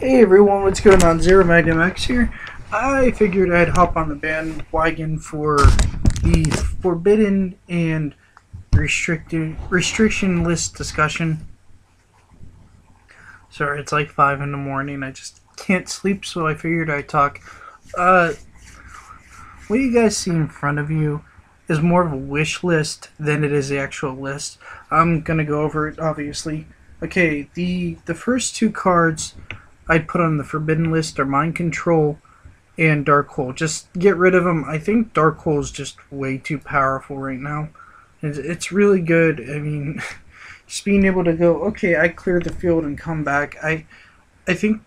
Hey everyone, what's going on? ZeroMagnumX here. I figured I'd hop on the bandwagon for the forbidden and restriction list discussion. Sorry, it's like 5 in the morning. I just can't sleep, so I figured I'd talk. What you guys see in front of you is more of a wish list than it is the actual list. I'm gonna go over it, obviously. Okay, the first two cards I'd put on the forbidden list are Mind Control and Dark Hole. Just get rid of them. I think Dark Hole is just way too powerful right now. It's really good. I mean, just being able to go, okay, I cleared the field and come back. I think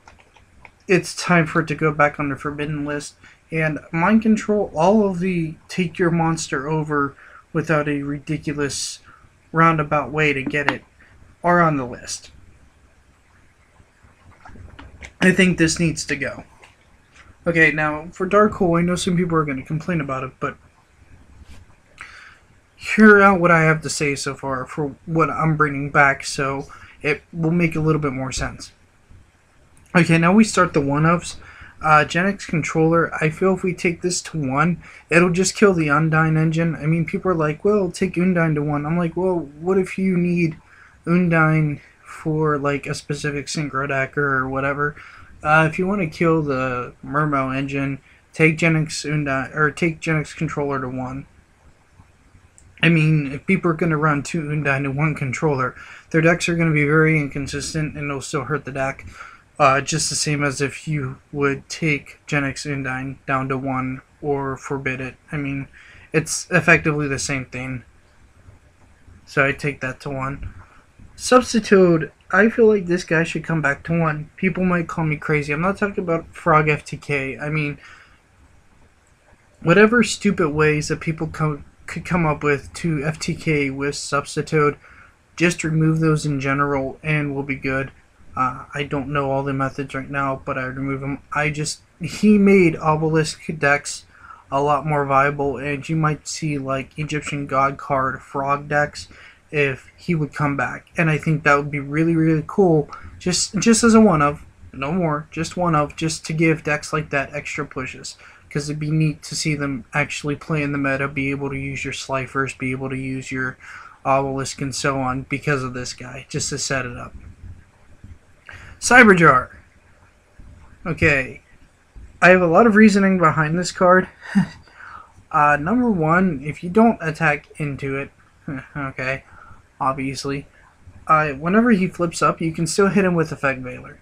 it's time for it to go back on the forbidden list. And Mind Control, all of the take your monster over without a ridiculous roundabout way to get it are on the list. I think this needs to go. Okay, now for Dark Hole, I know some people are going to complain about it, but hear out what I have to say so far for what I'm bringing back, so it will make a little bit more sense. Okay, now we start the one-ups. Gen X controller, I feel if we take this to 1, it'll just kill the Undyne engine. I mean, people are like, well, take Undyne to 1. I'm like, well, what if you need Undyne for like a specific synchro deck or whatever? If you want to kill the Murmo engine, take Gen X Undyne, or take Gen X controller to 1. I mean, if people are going to run 2 Undyne to 1 controller, their decks are going to be very inconsistent and it'll still hurt the deck. Just the same as if you would take Gen X Undyne down to 1 or forbid it. I mean, it's effectively the same thing. So I take that to 1. Substitute, I feel like this guy should come back to 1. People might call me crazy. I'm not talking about Frog FTK. I mean, whatever stupid ways that people could come up with to FTK with Substitute, just remove those in general and we'll be good. I don't know all the methods right now, but I remove them. He made obelisk decks a lot more viable, and you might see like Egyptian God card frog decks if he would come back, and I think that would be really, really cool. Just as a one of, no more, just one of, just to give decks like that extra pushes, because it'd be neat to see them actually play in the meta, be able to use your Sliffers, be able to use your obelisk and so on because of this guy, just to set it up. Cyberjar. Okay, I have a lot of reasoning behind this card. Number one, if you don't attack into it, okay, obviously, whenever he flips up, you can still hit him with Effect Veiler.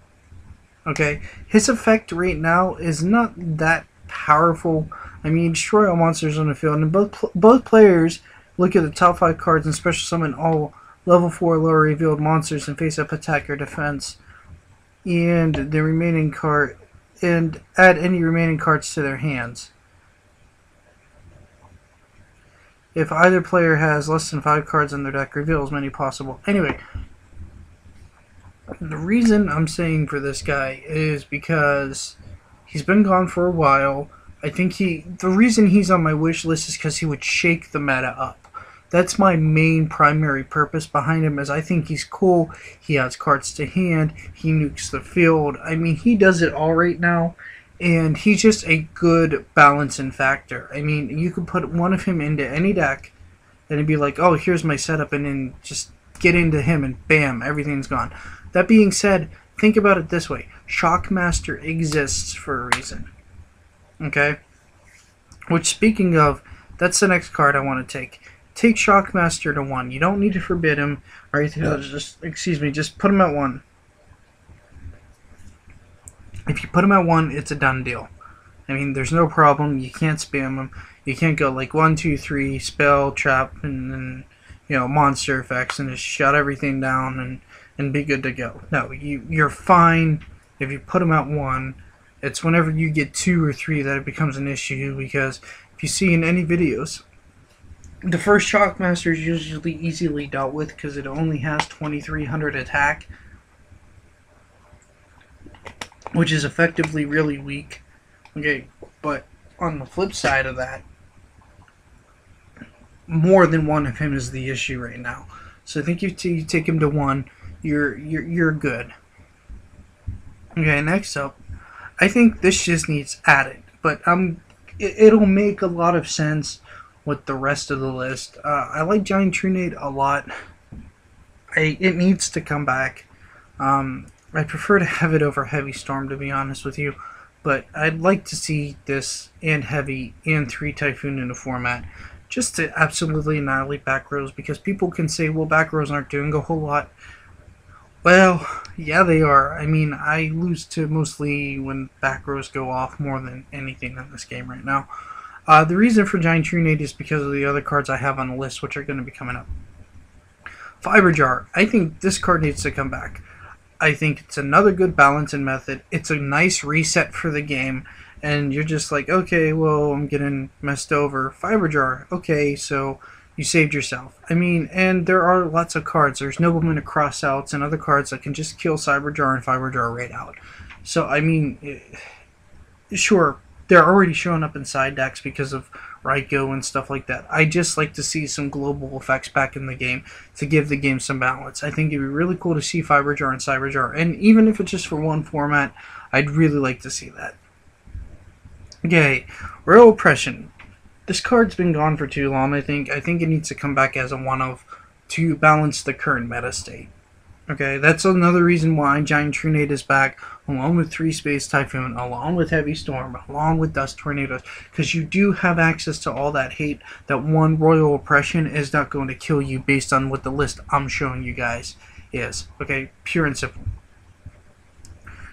Okay, his effect right now is not that powerful. I mean, destroy all monsters on the field, and both players look at the top 5 cards and special summon all level 4 lower revealed monsters and face up attack or defense, and the remaining card, and add any remaining cards to their hands. If either player has less than 5 cards in their deck, reveal as many possible. Anyway, the reason I'm saying for this guy is because he's been gone for a while. I think the reason he's on my wish list is because he would shake the meta up. That's my main primary purpose behind him, is I think he's cool. He has cards to hand. He nukes the field. I mean, he does it all right now. And he's just a good balancing factor. I mean, you could put one of him into any deck, and it'd be like, oh, here's my setup, and then just get into him, and bam, everything's gone. That being said, think about it this way. Shockmaster exists for a reason. Okay? Which, speaking of, that's the next card I want to take. Take Shockmaster to 1. You don't need to forbid him, or anything. Just put him at 1. If you put him at 1, it's a done deal. I mean, there's no problem. You can't spam him. You can't go like 1, 2, 3, spell, trap, and then, you know, monster effects, and just shut everything down and be good to go. No, you're fine if you put him at 1. It's whenever you get 2 or 3 that it becomes an issue, because if you see in any videos, the first Shockmaster is usually easily dealt with because it only has 2300 attack, which is effectively really weak. Okay, but on the flip side of that, more than one of him is the issue right now. So I think you take him to 1, you're good. Okay, next up, I think this just needs added, but it'll make a lot of sense with the rest of the list. I like Giant Trunade a lot. It needs to come back. I prefer to have it over Heavy Storm, to be honest with you, but I'd like to see this and Heavy and 3 Typhoon in a format just to absolutely annihilate back rows, because people can say, well, back rows aren't doing a whole lot. Well, yeah, they are. I mean, I lose to mostly when back rows go off more than anything in this game right now. The reason for Giant Trunade is because of the other cards I have on the list, which are going to be coming up. Fiber Jar. I think this card needs to come back. I think it's another good balancing method. It's a nice reset for the game, and you're just like, okay, well, I'm getting messed over. Fiber Jar. Okay, so you saved yourself. I mean, and there are lots of cards. There's Nobleman of Crossouts and other cards that can just kill Cyber Jar and Fiber Jar right out. So, I mean, sure, they're already showing up in side decks because of Raikou and stuff like that. I just like to see some global effects back in the game to give the game some balance. I think it'd be really cool to see Fiber Jar and Cyber Jar, and even if it's just for one format, I'd really like to see that. Okay, Royal Oppression. This card's been gone for too long, I think. I think it needs to come back as a one-of to balance the current meta state. Okay, that's another reason why Giant Trunade is back, along with 3 Space Typhoon, along with Heavy Storm, along with Dust Tornadoes, because you do have access to all that hate. That one Royal Oppression is not going to kill you based on what the list I'm showing you guys is. Okay, pure and simple.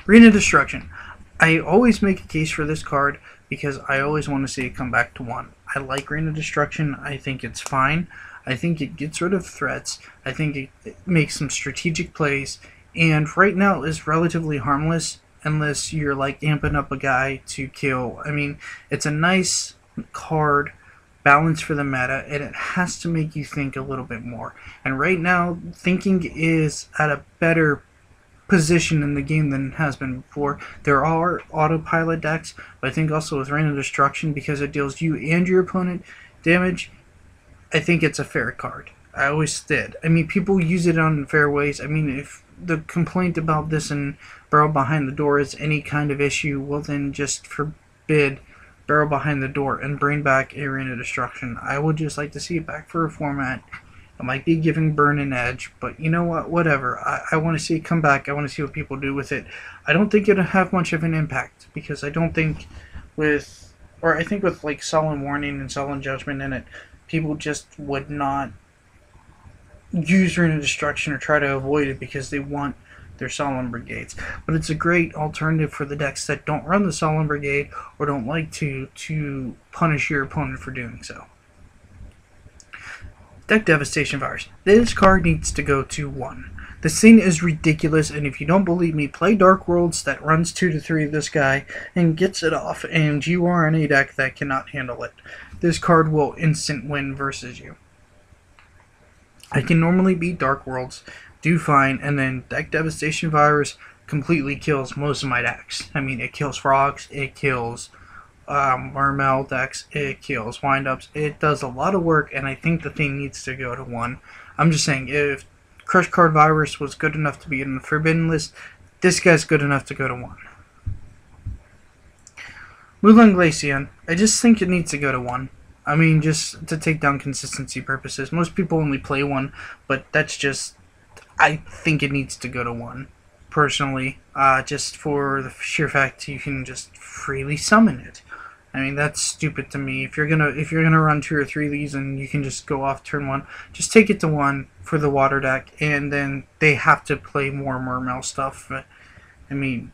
Arena Destruction. I always make a case for this card because I always want to see it come back to 1. I like Arena Destruction. I think it's fine. I think it gets rid of threats. I think it makes some strategic plays, and right now is relatively harmless unless you're like amping up a guy to kill. I mean, it's a nice card, balance for the meta, and it has to make you think a little bit more. And right now, thinking is at a better position in the game than it has been before. There are autopilot decks, but I think also with Rain of Destruction, because it deals you and your opponent damage, I think it's a fair card. I always did. I mean, people use it on fair ways. I mean, if the complaint about this and Barrel Behind the Door is any kind of issue, well then just forbid Barrel Behind the Door and bring back Arena Destruction. I would just like to see it back for a format. It might be giving Burn an edge, but you know what? Whatever. I want to see it come back. I want to see what people do with it. I don't think it'll have much of an impact, because I don't think with, or I think with like Sullen Warning and Sullen Judgment in it, people just would not use Arena Destruction or try to avoid it because they want their Solemn Brigades. But it's a great alternative for the decks that don't run the Solemn Brigade or don't like to punish your opponent for doing so. Deck Devastation Virus. This card needs to go to 1. This thing is ridiculous, and if you don't believe me, play Dark Worlds that runs 2 to 3 of this guy and gets it off, and you are in a deck that cannot handle it. This card will instant win versus you. I can normally beat Dark Worlds, do fine, and then Deck Devastation Virus completely kills most of my decks. I mean, it kills Frogs, it kills Mermail decks, it kills Windups. It does a lot of work, and I think the thing needs to go to 1. I'm just saying, if Crush Card Virus was good enough to be in the Forbidden list, this guy's good enough to go to 1. Mulan Glaceon, I just think it needs to go to 1. I mean, just to take down consistency purposes. Most people only play 1, but that's just, I think it needs to go to 1. Personally, just for the sheer fact you can just freely summon it. I mean, that's stupid to me. If you're gonna run 2 or 3 of these and you can just go off turn 1, just take it to 1 for the water deck, and then they have to play more Mermail stuff. But, I mean,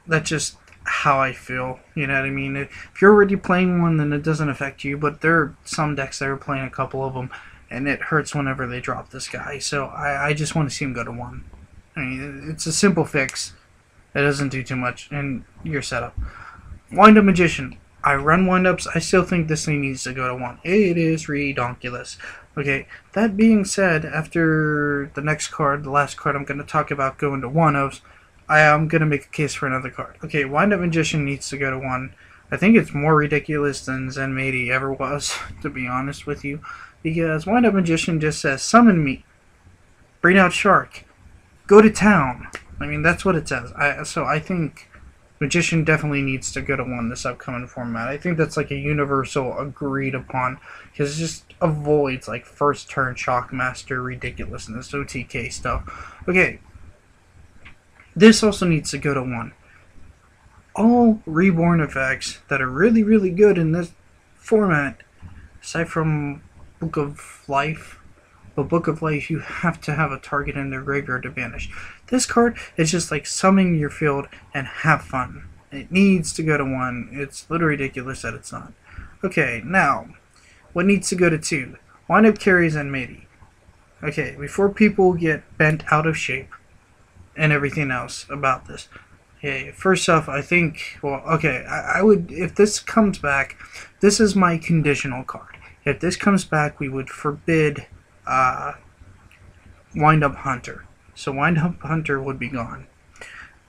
that's just how I feel. You know what I mean? If you're already playing 1, then it doesn't affect you. But there are some decks that are playing a couple of them, and it hurts whenever they drop this guy. So I just want to see him go to 1. I mean, it's a simple fix. It doesn't do too much, and you're set up. Wind Up Magician. I run Windups. I still think this thing needs to go to 1. It is redonkulous. Okay, that being said, after the next card, the last card I'm going to talk about going to 1-ofs, I am going to make a case for another card. Okay, Wind Up Magician needs to go to 1. I think it's more ridiculous than Zen Matey ever was, to be honest with you, because Wind Up Magician just says, summon me, bring out Shark, go to town. I mean, that's what it says. So I think Magician definitely needs to go to 1 this upcoming format. I think that's like a universal agreed upon, because it just avoids like first turn Shockmaster ridiculousness, OTK stuff. Okay, this also needs to go to 1. All reborn effects that are really, really good in this format, aside from Book of Life. But Book of Life, you have to have a target in their graveyard to banish. This card is just like summon your field and have fun. It needs to go to 1. It's literally ridiculous that it's not. Okay, now, what needs to go to 2? Wind Up Carries and Midi. Okay, before people get bent out of shape and everything else about this. Okay, first off, I think, well, okay, I would, if this comes back, this is my conditional card. If this comes back, we would forbid Wind Up Hunter. So Wind Up Hunter would be gone.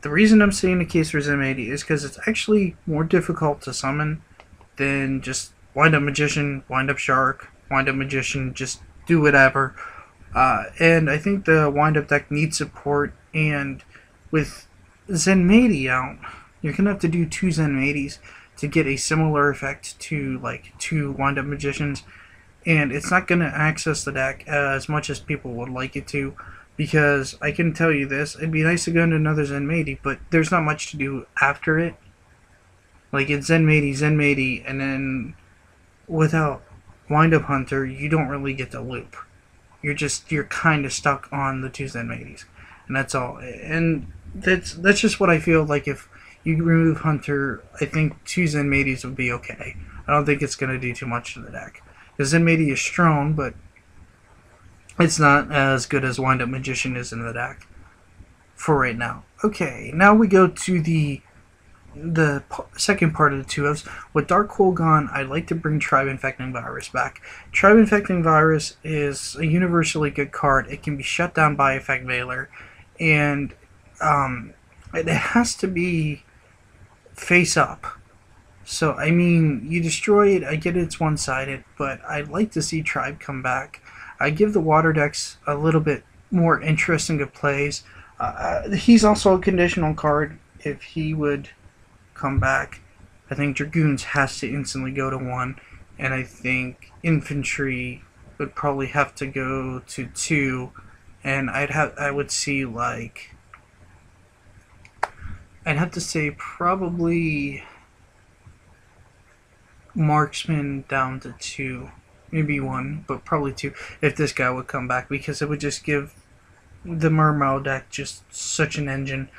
The reason I'm saying the case for Zen80 is because it's actually more difficult to summon than just Wind Up Magician, Wind Up Shark, Wind Up Magician, just do whatever. And I think the Wind Up deck needs support, and with Zen80 out, you're going to have to do 2 Zen80s to get a similar effect to like 2 Wind Up Magicians. And it's not going to access the deck as much as people would like it to, because I can tell you this, it'd be nice to go into another Zen80, but there's not much to do after it. Like, it's Zen80, and then without Wind Up Hunter, you don't really get the loop. You're kind of stuck on the 2 Zen80s, and that's all. And that's just what I feel like. If you remove Hunter, I think 2 Zen80s would be okay. I don't think it's going to do too much to the deck. Because Zen80 is strong, but it's not as good as Wind Up Magician is in the deck for right now. Okay, now we go to the second part of the 2-ofs. With Dark Hole gone, I'd like to bring Tribe Infecting Virus back. Tribe Infecting Virus is a universally good card. It can be shut down by Effect Veiler, and it has to be face up. So, I mean, you destroy it, I get it's one-sided, but I'd like to see Tribe come back. I give the water decks a little bit more interesting of plays. He's also a conditional card if he would come back. I think Dragoons has to instantly go to 1, and I think Infantry would probably have to go to 2, and I would see like, I'd have to say probably Marksman down to 2, maybe 1, but probably 2 if this guy would come back, because it would just give the Mermail deck just such an engine.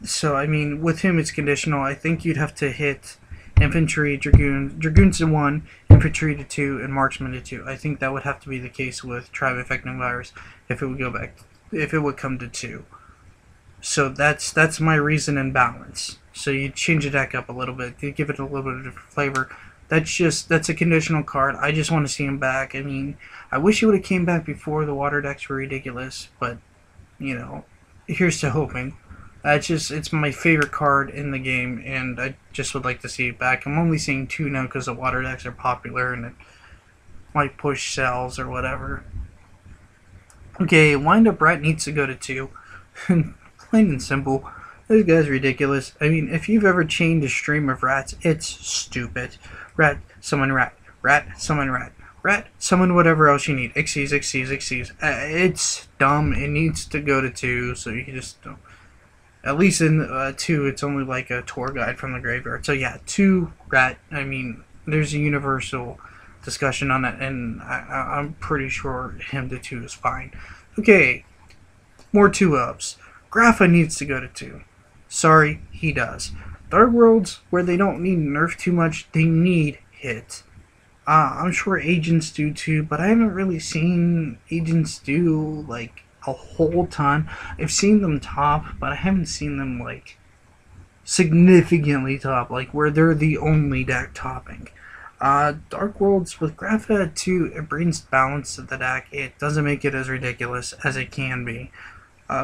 So I mean, with him it's conditional. I think you'd have to hit Infantry, Dragoons to 1, Infantry to 2, and Marksman to 2. I think that would have to be the case with Tribe Infecting Virus if it would go back, if it would come to 2. So that's my reason and balance. So you change the deck up a little bit, you give it a little bit of different flavor. That's a conditional card. I just want to see him back. I mean, I wish he would have came back before the water decks were ridiculous, but you know, here's to hoping. It's my favorite card in the game, and I just would like to see it back. I'm only seeing 2 now because the water decks are popular and it might push cells or whatever. Okay, Wind Up Rat needs to go to 2. Plain and simple. This guy's ridiculous. I mean, if you've ever chained a stream of rats, it's stupid. Rat, summon rat. Rat, summon rat. Rat, summon whatever else you need. Xyz. It's dumb. It needs to go to 2, so you just don't. At least in 2, it's only like a tour guide from the graveyard. So yeah, 2 rat. I mean, there's a universal discussion on it, and I'm pretty sure him to 2 is fine. Okay, more 2-ups. Grapha needs to go to 2. Sorry, he does. Dark Worlds, where they don't need nerf too much, they need hit. I'm sure Agents do too, but I haven't really seen Agents do like a whole ton. I've seen them top, but I haven't seen them like significantly top, like where they're the only deck topping. Dark Worlds with Grapha at 2, it brings balance to the deck. It doesn't make it as ridiculous as it can be.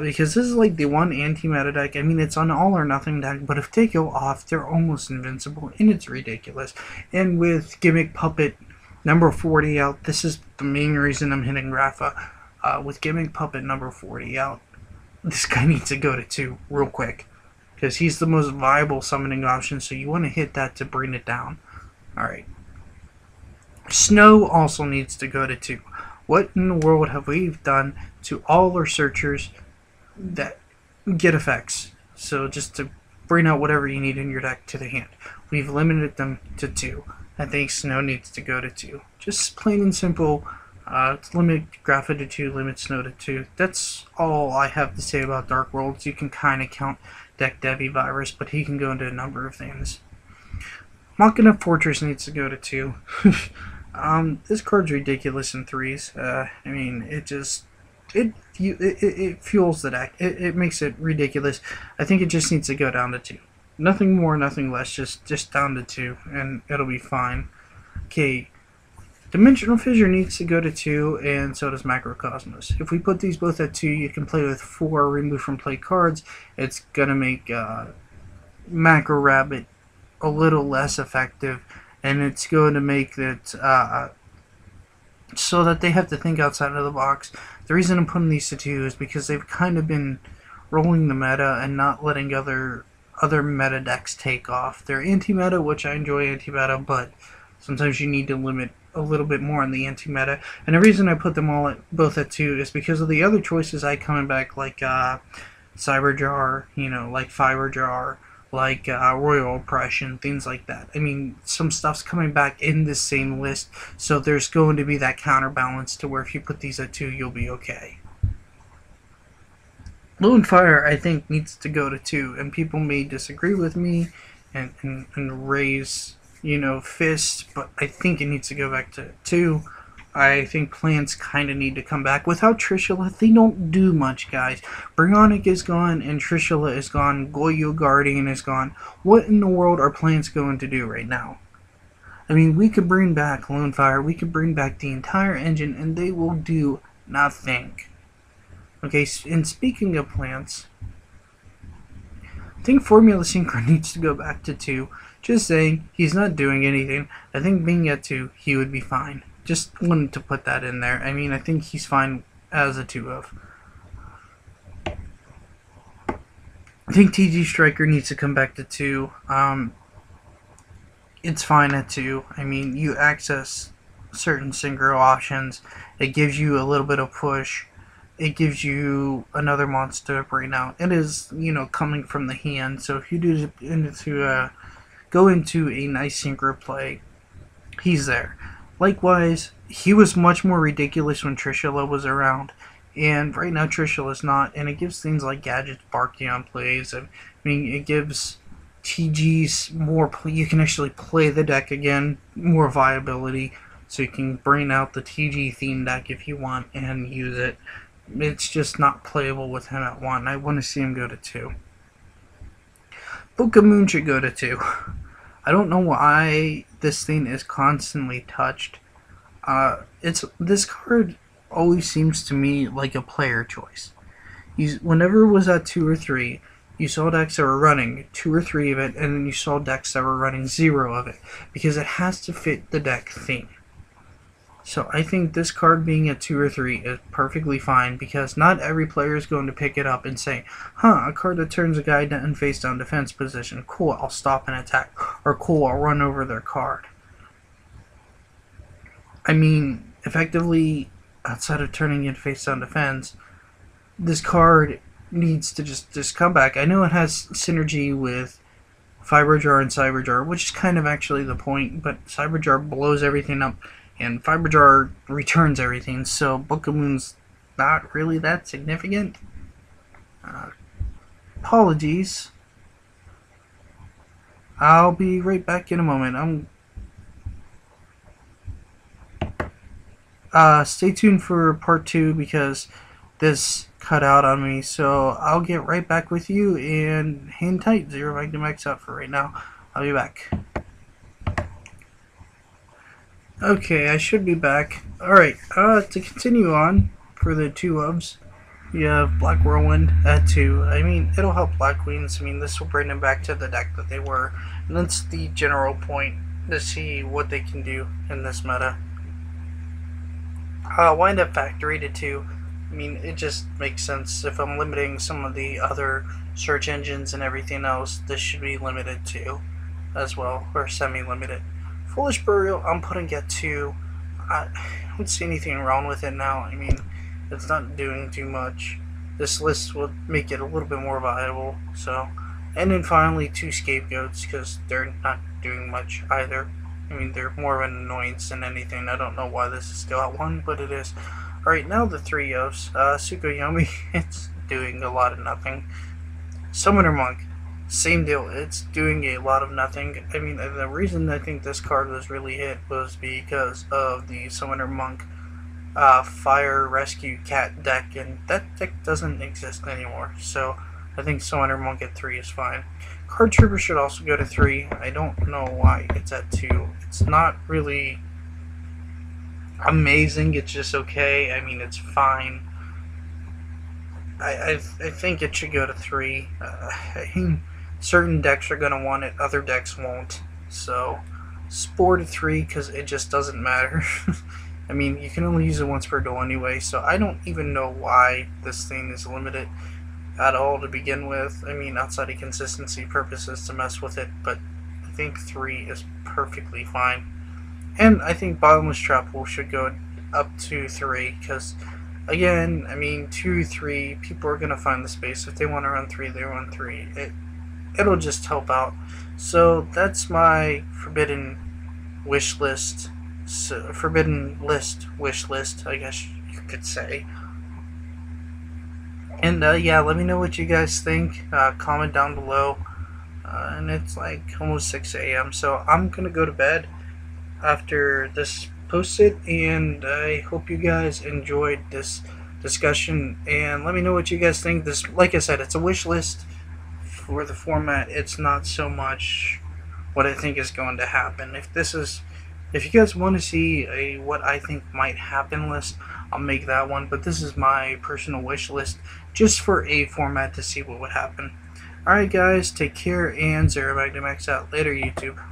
Because this is like the one anti-meta deck. I mean, it's an all or nothing deck, but if they go off, they're almost invincible, and it's ridiculous. And with Gimmick Puppet number 40 out, this is the main reason I'm hitting Grapha. With Gimmick Puppet number 40 out, this guy needs to go to 2 real quick. Because he's the most viable summoning option, so you want to hit that to bring it down. Alright. Snow also needs to go to 2. What in the world have we done to all our searchers that get effects? So just to bring out whatever you need in your deck to the hand. We've limited them to 2. I think Snow needs to go to 2. Just plain and simple. Limit Grapha to 2, limit Snow to 2. That's all I have to say about Dark Worlds. You can kind of count Deck Devi Virus, but he can go into a number of things. Machina Fortress needs to go to 2. This card's ridiculous in 3s. I mean, it fuels the deck. It makes it ridiculous. I think it just needs to go down to 2. Nothing more, nothing less. Just down to 2, and it'll be fine. Okay. Dimensional Fissure needs to go to 2, and so does Macrocosmos. If we put these both at 2, you can play with 4 remove from play cards. It's gonna make Macro Rabbit a little less effective, and it's going to make it so that they have to think outside of the box. The reason I'm putting these to 2 is because they've kind of been rolling the meta and not letting other meta decks take off. They're anti-meta, which I enjoy anti-meta, but sometimes you need to limit a little bit more in the anti-meta. And the reason I put them all both at 2 is because of the other choices I coming back, like Cyberjar, like Fiberjar, like Royal Oppression, things like that. I mean, some stuff's coming back in this same list, so there's going to be that counterbalance to where if you put these at 2, you'll be okay. Lone Fire, I think, needs to go to 2, and people may disagree with me and raise, fists, but I think it needs to go back to 2. I think plants kind of need to come back. Without Trishula, they don't do much, guys. Brionic is gone, and Trishula is gone. Goyo Guardian is gone. What in the world are plants going to do right now? I mean, we could bring back Lone Fire, we could bring back the entire engine, and they will do nothing. Okay, and speaking of plants, I think Formula Synchro needs to go back to 2. Just saying, he's not doing anything. I think being at 2, he would be fine. Just wanted to put that in there. I mean, I think he's fine as a 2-of. I think TG Striker needs to come back to 2. It's fine at 2. I mean, you access certain synchro options. It gives you a little bit of push. It gives you another monster to bring out. It is, coming from the hand. So if you do go into a nice synchro play, he's there. Likewise, he was much more ridiculous when Trishula was around, and right now Trishula's not, and it gives things like Gadget's Barkion plays. I mean, it gives TGs more you can actually play the deck again, more viability, so you can bring out the TG theme deck if you want and use it. It's just not playable with him at 1. I want to see him go to 2. Book of Moon should go to 2. I don't know why this thing is constantly touched. This card always seems to me like a player choice. Whenever it was at 2 or 3, you saw decks that were running 2 or 3 of it, and then you saw decks that were running 0 of it, because it has to fit the deck theme. So I think this card being at 2 or 3 is perfectly fine, because not every player is going to pick it up and say, a card that turns a guy in face down defense position, cool, I'll stop an attack, or cool, I'll run over their card. I mean, effectively, outside of turning in face down defense, this card needs to just come back. I know it has synergy with Fiberjar and Cyberjar, which is kind of actually the point, but Cyberjar blows everything up, and Fiberjar returns everything, so Book of Moon's not really that significant. Apologies. I'll be right back in a moment. Stay tuned for part 2 because this cut out on me, so I'll get right back with you, and hang tight. ZeroMagnumX out for right now. I'll be back. Okay, I should be back. Alright, to continue on for the 2-ofs, you have Black Whirlwind at 2. I mean, it'll help Black Queens. I mean, this will bring them back to the deck that they were. And that's the general point, to see what they can do in this meta. Wind Up Factory to 2. I mean, it just makes sense. If I'm limiting some of the other search engines and everything else, this should be limited to as well, or semi-limited. Foolish Burial, I'm putting at 2. I don't see anything wrong with it now. I mean, it's not doing too much. This list will make it a little bit more viable. So, and then finally 2 Scapegoats, because they're not doing much either. I mean, they're more of an annoyance than anything. I don't know why this is still at 1, but it is. Alright, now the 3 ofs. Tsukuyomi, it's doing a lot of nothing. Summoner Monk, same deal. It's doing a lot of nothing. I mean, the reason I think this card was really hit was because of the Summoner Monk Fire Rescue Cat deck, and that deck doesn't exist anymore. So I think Summoner Monk at 3 is fine. Card Trooper should also go to 3. I don't know why it's at 2. It's not really amazing. It's just okay. I mean, it's fine. I think it should go to 3. Certain decks are going to want it, other decks won't. So, Spore to 3 because it just doesn't matter. I mean, you can only use it once per duel anyway, so I don't even know why this thing is limited at all to begin with. I mean, outside of consistency purposes to mess with it, but I think 3 is perfectly fine. And I think Bottomless Trap Pool should go up to 3 because, again, I mean, 2, 3, people are going to find the space. If they want to run 3, they run 3. It'll just help out. So that's my Forbidden Wishlist. Forbidden List Wishlist, I guess you could say. And yeah, let me know what you guys think. Comment down below. And it's like almost 6 a.m. So I'm going to go to bed after this posted, and I hope you guys enjoyed this discussion, and let me know what you guys think. This, like I said, it's a wish list for the format. It's not so much what I think is going to happen. If you guys want to see a what I think might happen list, I'll make that one, but this is my personal wish list just for a format to see what would happen. Alright guys, take care, and ZeroMagnumX out. Later, YouTube.